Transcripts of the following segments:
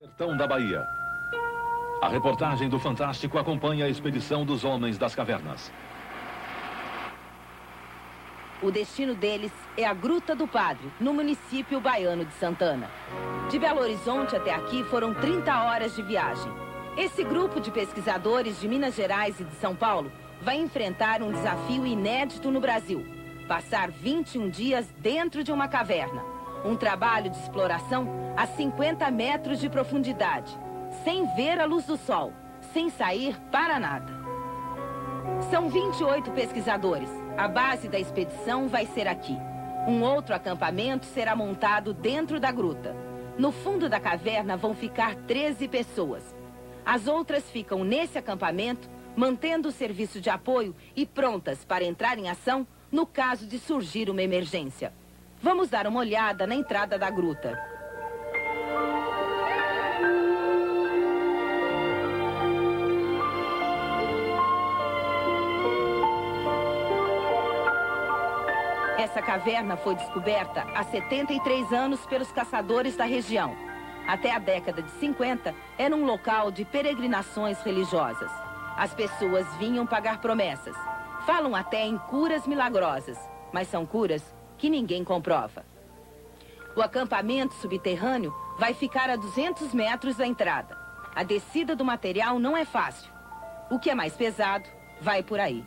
Sertão da Bahia. A reportagem do Fantástico acompanha a expedição dos homens das cavernas. O destino deles é a Gruta do Padre, no município baiano de Santana. De Belo Horizonte até aqui foram 30 horas de viagem. Esse grupo de pesquisadores de Minas Gerais e de São Paulo vai enfrentar um desafio inédito no Brasil: passar 21 dias dentro de uma caverna. Um trabalho de exploração a 50 metros de profundidade, sem ver a luz do sol, sem sair para nada. São 28 pesquisadores. A base da expedição vai ser aqui. Um outro acampamento será montado dentro da gruta. No fundo da caverna vão ficar 13 pessoas. As outras ficam nesse acampamento, mantendo o serviço de apoio e prontas para entrar em ação no caso de surgir uma emergência. Vamos dar uma olhada na entrada da gruta. Essa caverna foi descoberta há 73 anos pelos caçadores da região. Até a década de 50, era um local de peregrinações religiosas. As pessoas vinham pagar promessas. Falam até em curas milagrosas, mas são curas que ninguém comprova. O acampamento subterrâneo vai ficar a 200 metros da entrada. A descida do material não é fácil. O que é mais pesado vai por aí.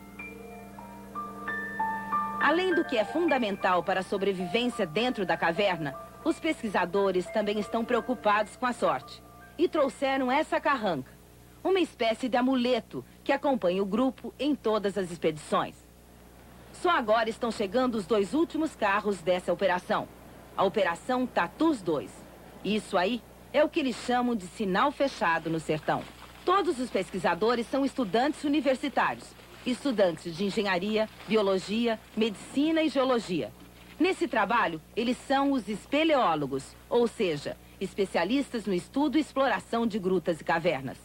Além do que é fundamental para a sobrevivência dentro da caverna, os pesquisadores também estão preocupados com a sorte. E trouxeram essa carranca, uma espécie de amuleto que acompanha o grupo em todas as expedições. Só agora estão chegando os 2 últimos carros dessa operação. A Operação Tatus 2. Isso aí é o que eles chamam de sinal fechado no sertão. Todos os pesquisadores são estudantes universitários. Estudantes de engenharia, biologia, medicina e geologia. Nesse trabalho, eles são os espeleólogos, ou seja, especialistas no estudo e exploração de grutas e cavernas.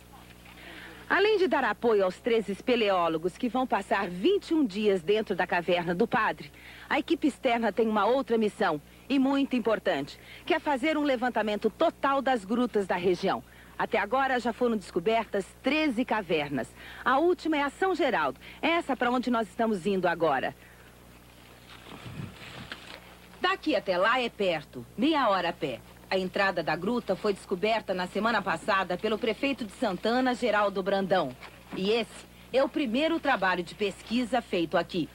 Além de dar apoio aos 13 espeleólogos que vão passar 21 dias dentro da caverna do Padre, a equipe externa tem uma outra missão, e muito importante, que é fazer um levantamento total das grutas da região. Até agora já foram descobertas 13 cavernas. A última é a São Geraldo, essa para onde nós estamos indo agora. Daqui até lá é perto, meia hora a pé. A entrada da gruta foi descoberta na semana passada pelo prefeito de Santana, Geraldo Brandão. E esse é o primeiro trabalho de pesquisa feito aqui.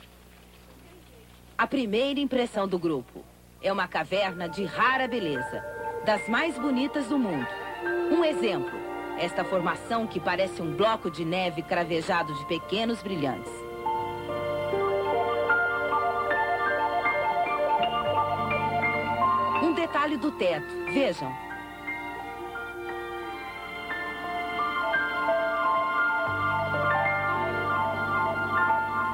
A primeira impressão do grupo é uma caverna de rara beleza, das mais bonitas do mundo. Um exemplo, esta formação que parece um bloco de neve cravejado de pequenos brilhantes. Um detalhe do teto, vejam.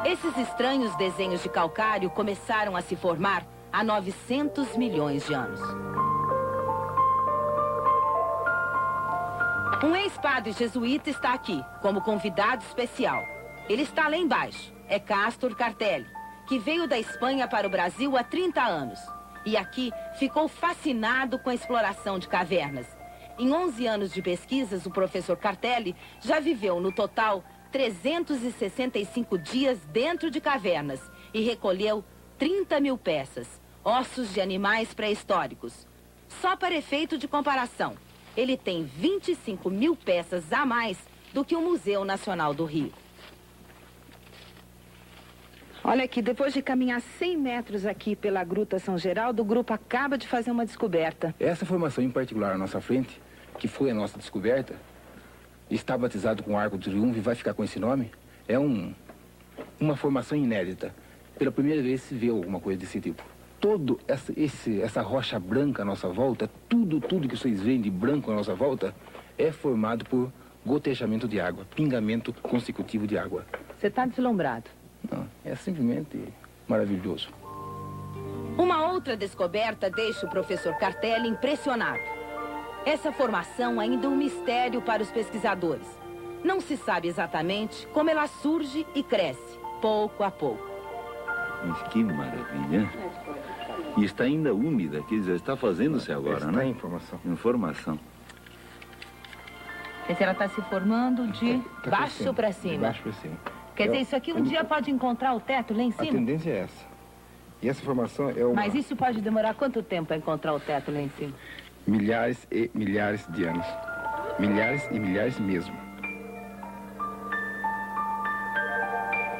Esses estranhos desenhos de calcário começaram a se formar há 900 milhões de anos. Um ex-padre jesuíta está aqui, como convidado especial. Ele está lá embaixo, é Castor Cartelli, que veio da Espanha para o Brasil há 30 anos. E aqui ficou fascinado com a exploração de cavernas. Em 11 anos de pesquisas, o professor Cartelli já viveu, no total, 365 dias dentro de cavernas e recolheu 30 mil peças, ossos de animais pré-históricos. Só para efeito de comparação, ele tem 25 mil peças a mais do que o Museu Nacional do Rio. Olha aqui, depois de caminhar 100 metros aqui pela Gruta São Geraldo, o grupo acaba de fazer uma descoberta. Essa formação em particular à nossa frente, que foi a nossa descoberta, está batizado com Arco do Triunfo e vai ficar com esse nome, é uma formação inédita. Pela primeira vez se vê alguma coisa desse tipo. Toda essa rocha branca à nossa volta, tudo que vocês veem de branco à nossa volta, é formado por gotejamento de água, pingamento consecutivo de água. Você está deslumbrado? Não, é simplesmente maravilhoso. Uma outra descoberta deixa o professor Cartelli impressionado. Essa formação ainda é um mistério para os pesquisadores. Não se sabe exatamente como ela surge e cresce, pouco a pouco. Mas que maravilha. E está ainda úmida, quer dizer, está fazendo-se agora, está, né? Está em formação. Em formação. Quer dizer, ela está se formando de Tá baixo crescendo, para de cima. baixo para cima. Quer dizer, isso aqui um dia pode encontrar o teto lá em A cima? tendência é essa. E essa formação é uma... Mas isso pode demorar quanto tempo para encontrar o teto lá em cima? milhares e milhares de anos. Milhares e milhares mesmo.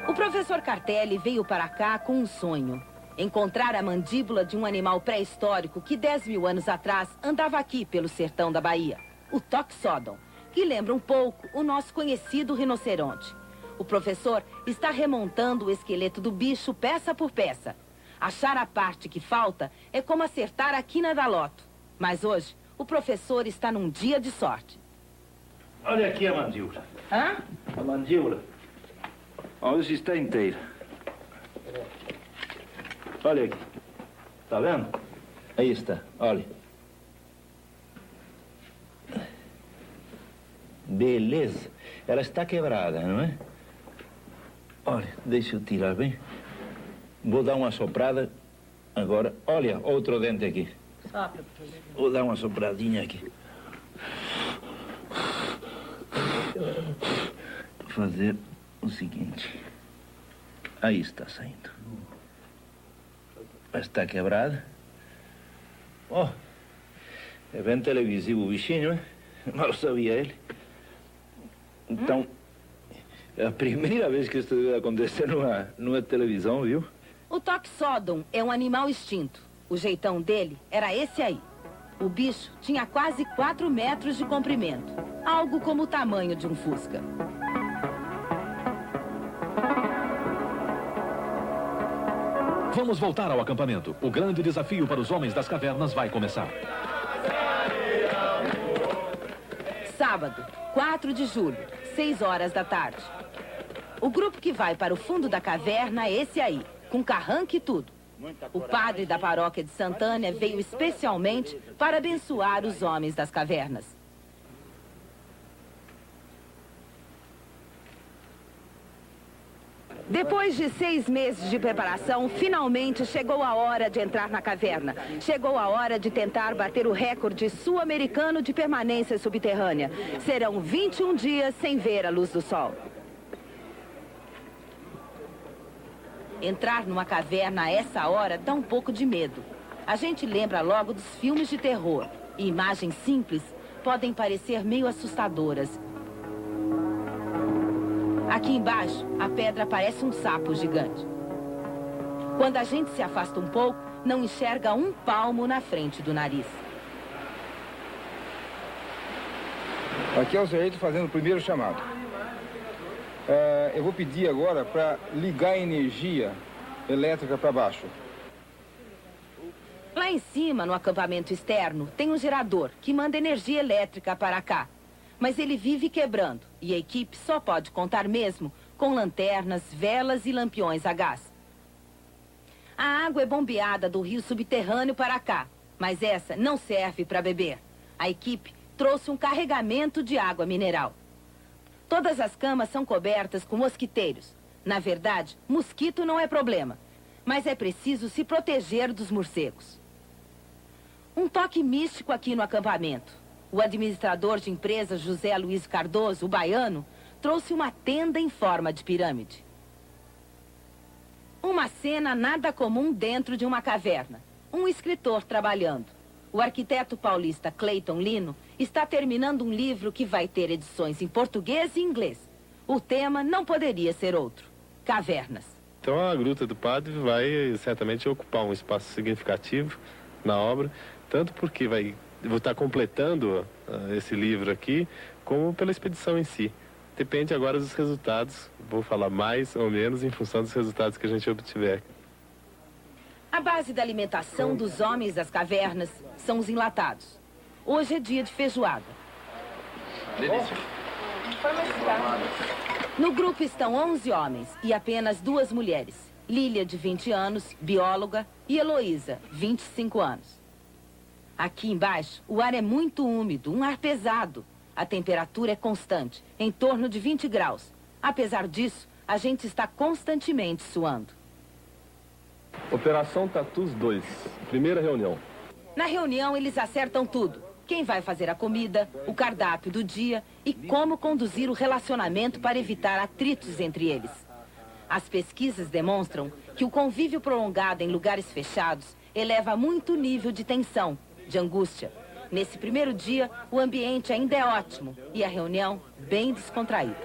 O professor Cartelli veio para cá com um sonho. Encontrar a mandíbula de um animal pré-histórico que 10 mil anos atrás andava aqui pelo sertão da Bahia. O Toxodon, que lembra um pouco o nosso conhecido rinoceronte. O professor está remontando o esqueleto do bicho peça por peça. Achar a parte que falta é como acertar a quina da loto. Mas hoje, o professor está num dia de sorte. Olha aqui a mandíbula. Hã? A mandíbula. Olha se está inteira. Olha aqui. Tá vendo? Aí está, olha. Beleza. Ela está quebrada, não é? Olha, deixa eu tirar bem. Vou dar uma soprada agora. Olha, outro dente aqui. Sopra. Vou dar uma sopradinha aqui. Vou fazer o seguinte. Aí está saindo. Está quebrada. Ó, é bem televisivo o bichinho, né? Mal sabia ele. Então, é a primeira vez que isso deve acontecer numa televisão, viu? O Toxodon é um animal extinto. O jeitão dele era esse aí. O bicho tinha quase 4 metros de comprimento. Algo como o tamanho de um Fusca. Vamos voltar ao acampamento. O grande desafio para os homens das cavernas vai começar. Sábado, 4 de julho, 6 horas da tarde. O grupo que vai para o fundo da caverna é esse aí, com carranca e tudo. O padre da paróquia de Santânia veio especialmente para abençoar os homens das cavernas. Depois de 6 meses de preparação, finalmente chegou a hora de entrar na caverna. Chegou a hora de tentar bater o recorde sul-americano de permanência subterrânea. Serão 21 dias sem ver a luz do sol. Entrar numa caverna a essa hora dá um pouco de medo. A gente lembra logo dos filmes de terror. E imagens simples podem parecer meio assustadoras. Aqui embaixo, a pedra parece um sapo gigante. Quando a gente se afasta um pouco, não enxerga um palmo na frente do nariz. Aqui é o Zerito fazendo o primeiro chamado. Eu vou pedir agora para ligar a energia elétrica para baixo. Lá em cima, no acampamento externo, tem um gerador que manda energia elétrica para cá. Mas ele vive quebrando e a equipe só pode contar mesmo com lanternas, velas e lampiões a gás. A água é bombeada do rio subterrâneo para cá, mas essa não serve para beber. A equipe trouxe um carregamento de água mineral. Todas as camas são cobertas com mosquiteiros. Na verdade, mosquito não é problema, mas é preciso se proteger dos morcegos. Um toque místico aqui no acampamento. O administrador de empresa José Luiz Cardoso, o baiano, trouxe uma tenda em forma de pirâmide. Uma cena nada comum dentro de uma caverna. Um escritor trabalhando. O arquiteto paulista Cleiton Lino está terminando um livro que vai ter edições em português e inglês. O tema não poderia ser outro: cavernas. Então a Gruta do Padre vai certamente ocupar um espaço significativo na obra, tanto porque vou estar completando esse livro aqui, como pela expedição em si. Depende agora dos resultados, vou falar mais ou menos em função dos resultados que a gente obtiver. A base da alimentação dos homens das cavernas são os enlatados. Hoje é dia de feijoada. Delícia. No grupo estão 11 homens e apenas 2 mulheres. Lília, de 20 anos, bióloga, e Heloísa, 25 anos. Aqui embaixo, o ar é muito úmido, um ar pesado. A temperatura é constante, em torno de 20 graus. Apesar disso, a gente está constantemente suando. Operação Tatus 2, primeira reunião. Na reunião, eles acertam tudo. quem vai fazer a comida, o cardápio do dia e como conduzir o relacionamento para evitar atritos entre eles. As pesquisas demonstram que o convívio prolongado em lugares fechados eleva muito o nível de tensão, de angústia. Nesse primeiro dia, o ambiente ainda é ótimo e a reunião bem descontraída.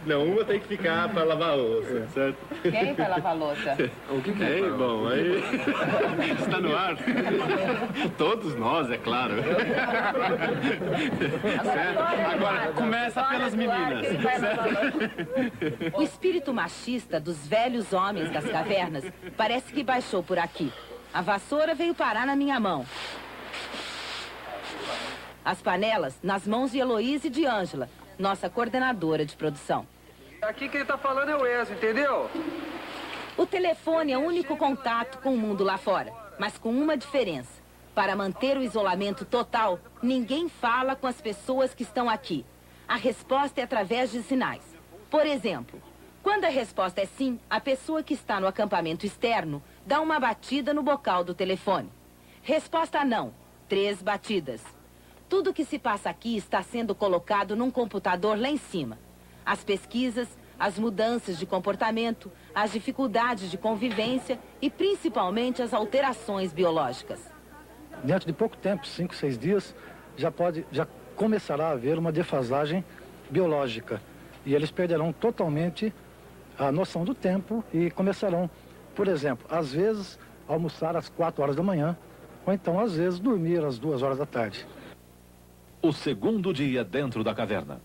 Não, uma tem que ficar para lavar a louça, certo? Quem vai lavar a louça? O que é? Bom, aí está no ar. Todos nós, é claro. Certo? Agora, começa pelas meninas. O espírito machista dos velhos homens das cavernas parece que baixou por aqui. A vassoura veio parar na minha mão. As panelas nas mãos de Heloísa e de Ângela, nossa coordenadora de produção. Aqui quem tá falando é o Enzo, entendeu? O telefone é o único contato com o mundo lá fora, mas com uma diferença. Para manter o isolamento total, ninguém fala com as pessoas que estão aqui. A resposta é através de sinais. Por exemplo, quando a resposta é sim, a pessoa que está no acampamento externo dá uma batida no bocal do telefone. Resposta não, 3 batidas. Tudo que se passa aqui está sendo colocado num computador lá em cima. As pesquisas, as mudanças de comportamento, as dificuldades de convivência e principalmente as alterações biológicas. Dentro de pouco tempo, 5, 6 dias, já começará a haver uma defasagem biológica. E eles perderão totalmente a noção do tempo e começarão, por exemplo, às vezes almoçar às 4 horas da manhã, ou então às vezes dormir às 2 horas da tarde. O segundo dia dentro da caverna.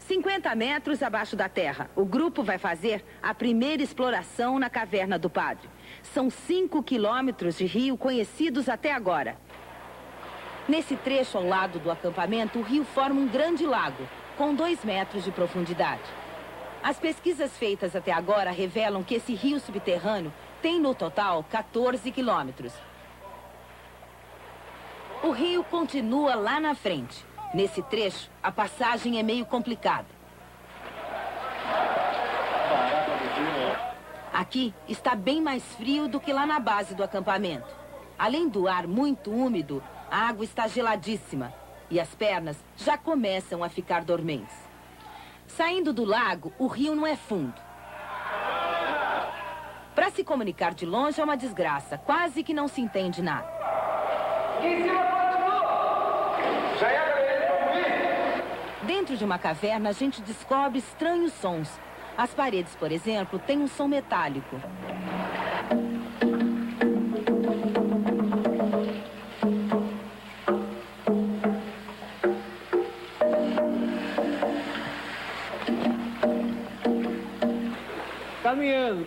50 metros abaixo da terra, o grupo vai fazer a primeira exploração na caverna do Padre. São 5 quilômetros de rio conhecidos até agora. Nesse trecho ao lado do acampamento, o rio forma um grande lago, com 2 metros de profundidade. As pesquisas feitas até agora revelam que esse rio subterrâneo tem no total 14 quilômetros. O rio continua lá na frente. Nesse trecho, a passagem é meio complicada. Aqui está bem mais frio do que lá na base do acampamento. Além do ar muito úmido, a água está geladíssima e as pernas já começam a ficar dormentes. Saindo do lago, o rio não é fundo. Para se comunicar de longe é uma desgraça, quase que não se entende nada. Dentro de uma caverna, a gente descobre estranhos sons. As paredes, por exemplo, têm um som metálico.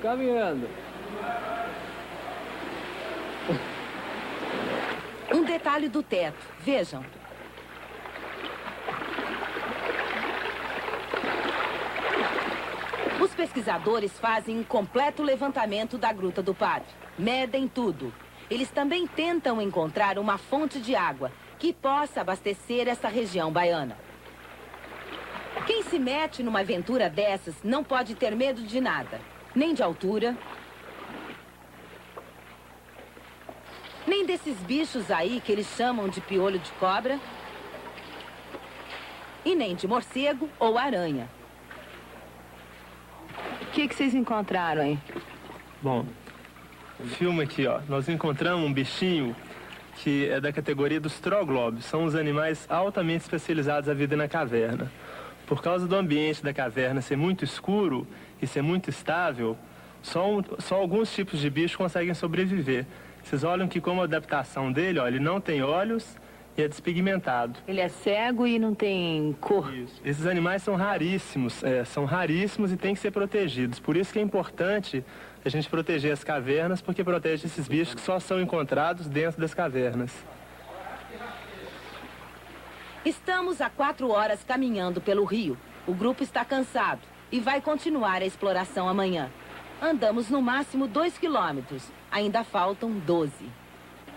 Caminhando. Um detalhe do teto, vejam. Os pesquisadores fazem um completo levantamento da Gruta do Padre. Medem tudo. Eles também tentam encontrar uma fonte de água que possa abastecer essa região baiana. Quem se mete numa aventura dessas não pode ter medo de nada. Nem de altura, nem desses bichos aí que eles chamam de piolho de cobra, e nem de morcego ou aranha. O que vocês encontraram aí? Bom, filma aqui, ó. Nós encontramos um bichinho que é da categoria dos troglobes. São os animais altamente especializados à vida na caverna. Por causa do ambiente da caverna ser muito escuro e ser muito estável, só alguns tipos de bicho conseguem sobreviver. Vocês olham que como a adaptação dele, ó, ele não tem olhos e é despigmentado. Ele é cego e não tem cor. Isso. Esses animais são raríssimos e têm que ser protegidos. Por isso que é importante a gente proteger as cavernas, porque protege esses bichos que só são encontrados dentro das cavernas. Estamos há 4 horas caminhando pelo rio. O grupo está cansado e vai continuar a exploração amanhã. Andamos no máximo 2 quilômetros. Ainda faltam 12.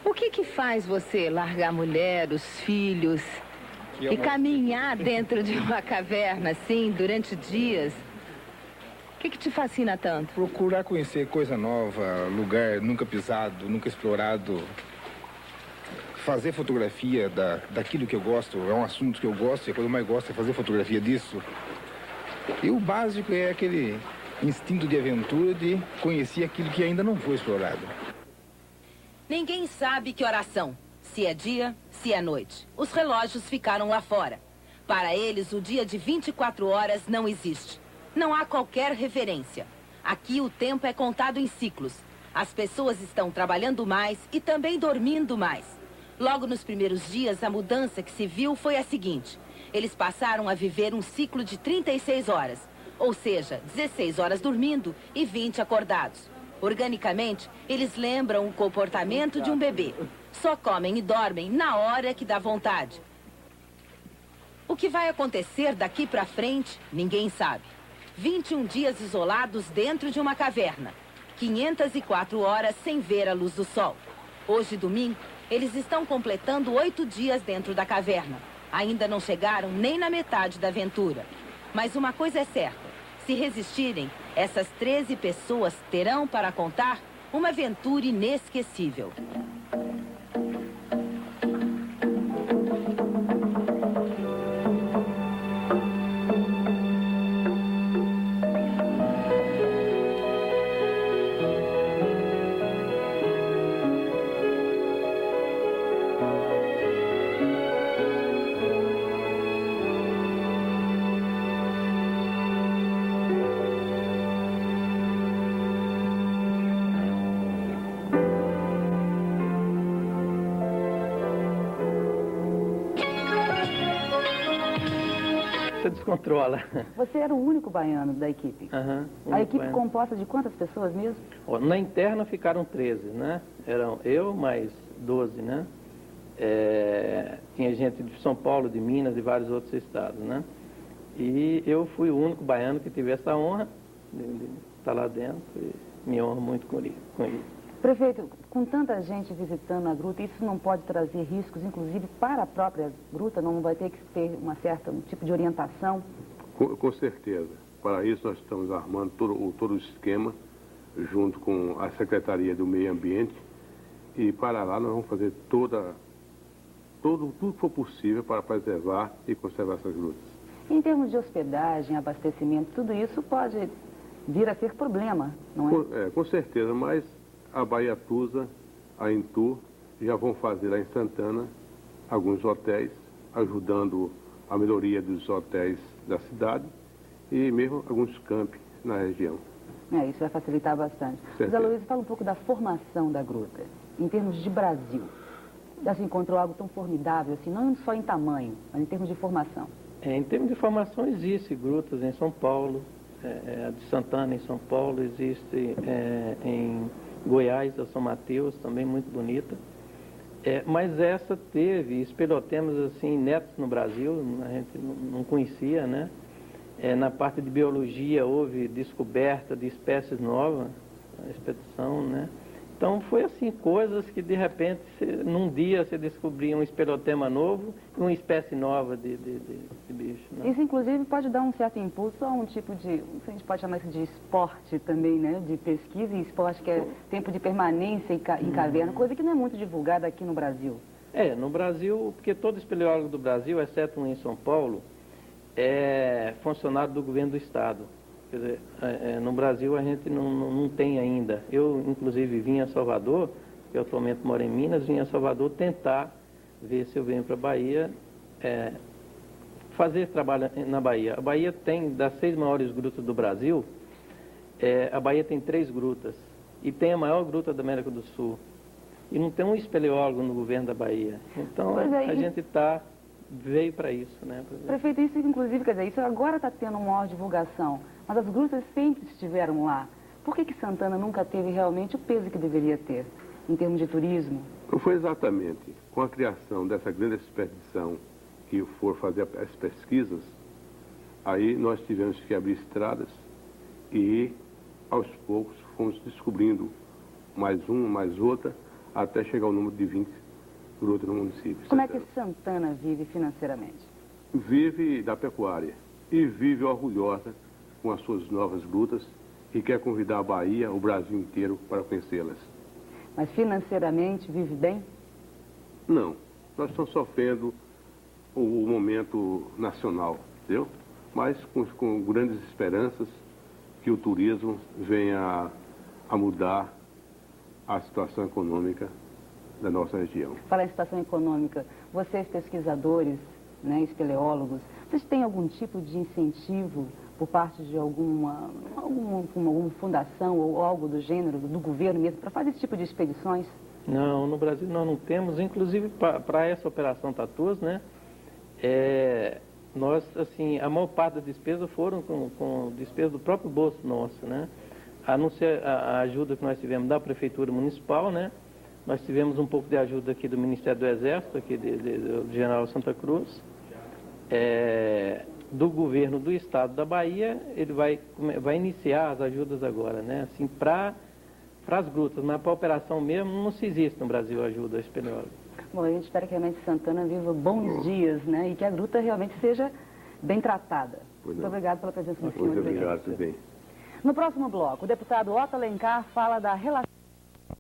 O que faz você largar a mulher, os filhos e caminhar dentro de uma caverna assim durante dias? O que te fascina tanto? Procurar conhecer coisa nova, lugar nunca pisado, nunca explorado. fazer fotografia daquilo que eu gosto, é um assunto que eu gosto, e a coisa que eu mais gosto é fazer fotografia disso. E o básico é aquele instinto de aventura de conhecer aquilo que ainda não foi explorado. Ninguém sabe que horas são, se é dia, se é noite. Os relógios ficaram lá fora. Para eles, o dia de 24 horas não existe. Não há qualquer referência. Aqui o tempo é contado em ciclos. As pessoas estão trabalhando mais e também dormindo mais. Logo nos primeiros dias, a mudança que se viu foi a seguinte. Eles passaram a viver um ciclo de 36 horas. Ou seja, 16 horas dormindo e 20 acordados. Organicamente, eles lembram o comportamento de um bebê. Só comem e dormem na hora que dá vontade. O que vai acontecer daqui pra frente, ninguém sabe. 21 dias isolados dentro de uma caverna. 504 horas sem ver a luz do sol. Hoje, domingo, eles estão completando 8 dias dentro da caverna. Ainda não chegaram nem na metade da aventura. Mas uma coisa é certa. Se resistirem, essas 13 pessoas terão para contar uma aventura inesquecível. Você descontrola. Você era o único baiano da equipe? Aham, A equipe baiano. composta de quantas pessoas mesmo? Ó, na interna ficaram 13, né? Eram eu mais 12, né? Tinha gente de São Paulo, de Minas e vários outros estados, né? E eu fui o único baiano que tive essa honra de estar lá dentro e me honro muito com isso. Prefeito, com tanta gente visitando a gruta, isso não pode trazer riscos, inclusive para a própria gruta? Não vai ter que ter um tipo de orientação? Com certeza. Para isso nós estamos armando todo o esquema junto com a Secretaria do Meio Ambiente e para lá nós vamos fazer tudo que for possível para preservar e conservar essas grutas. Em termos de hospedagem, abastecimento, tudo isso pode vir a ser problema, não é? Com certeza, mas a Baiatusa, a Intur, já vão fazer lá em Santana alguns hotéis, ajudando a melhoria dos hotéis da cidade e mesmo alguns campi na região. Isso vai facilitar bastante. José Luiz, fala um pouco da formação da gruta, em termos de Brasil. Já se encontrou algo tão formidável assim, não só em tamanho, mas em termos de formação? Em termos de formação, existe grutas em São Paulo, a de Santana em São Paulo, existe em Goiás, a São Mateus, também muito bonita. Mas essa teve espeleotemas assim, inéditos no Brasil, a gente não conhecia, né? Na parte de biologia houve descoberta de espécies novas, a expedição, né? Então foi assim, coisas que de repente, num dia você descobria um espeleotema novo e uma espécie nova de bicho. Né? Isso inclusive pode dar um certo impulso a um tipo de, a gente pode chamar isso de esporte também, né? De pesquisa e esporte, que é tempo de permanência em caverna, coisa que não é muito divulgada aqui no Brasil. No Brasil, porque todo espeleólogo do Brasil, exceto um em São Paulo, é funcionário do governo do estado. Quer dizer, no Brasil a gente não tem ainda. Eu, inclusive, vim a Salvador, eu atualmente moro em Minas, vim a Salvador tentar ver se eu venho para a Bahia, fazer trabalho na Bahia. A Bahia tem, das 6 maiores grutas do Brasil, a Bahia tem 3 grutas e tem a maior gruta da América do Sul. E não tem um espeleólogo no governo da Bahia. Então, a gente veio para isso, né? Prefeito, isso inclusive, quer dizer, isso agora está tendo uma maior divulgação, mas as grutas sempre estiveram lá. Por que Santana nunca teve realmente o peso que deveria ter, em termos de turismo? Não foi exatamente com a criação dessa grande expedição que for fazer as pesquisas, aí nós tivemos que abrir estradas e, aos poucos, fomos descobrindo mais uma, mais outra, até chegar ao número de 20 grutas no município. Como é que Santana vive financeiramente? Vive da pecuária e vive orgulhosa com as suas novas grutas e quer convidar a Bahia, o Brasil inteiro, para conhecê-las. Mas financeiramente vive bem? Não. nós estamos sofrendo o momento nacional, entendeu? Mas com grandes esperanças que o turismo venha a mudar a situação econômica da nossa região. Falar em situação econômica, vocês pesquisadores, né, espeleólogos, vocês têm algum tipo de incentivo por parte de alguma fundação ou algo do gênero, do governo mesmo, para fazer esse tipo de expedições? Não, no Brasil nós não temos, inclusive para essa operação Tatus, né? Nós, assim, a maior parte das despesas foram com despesa do próprio bolso nosso, né? A não ser a ajuda que nós tivemos da Prefeitura Municipal, né? Nós tivemos um pouco de ajuda aqui do Ministério do Exército, aqui do General Santa Cruz. Do governo do estado da Bahia, ele vai iniciar as ajudas agora, né? Assim, para as grutas, mas para a operação mesmo não se existe no Brasil ajuda espeleóloga. Bom, a gente espera que realmente Santana viva bons dias, né? E que a gruta realmente seja bem tratada. Muito obrigado pela presença no senhor. Muito obrigado também. No próximo bloco, o deputado Otto Alencar fala da relação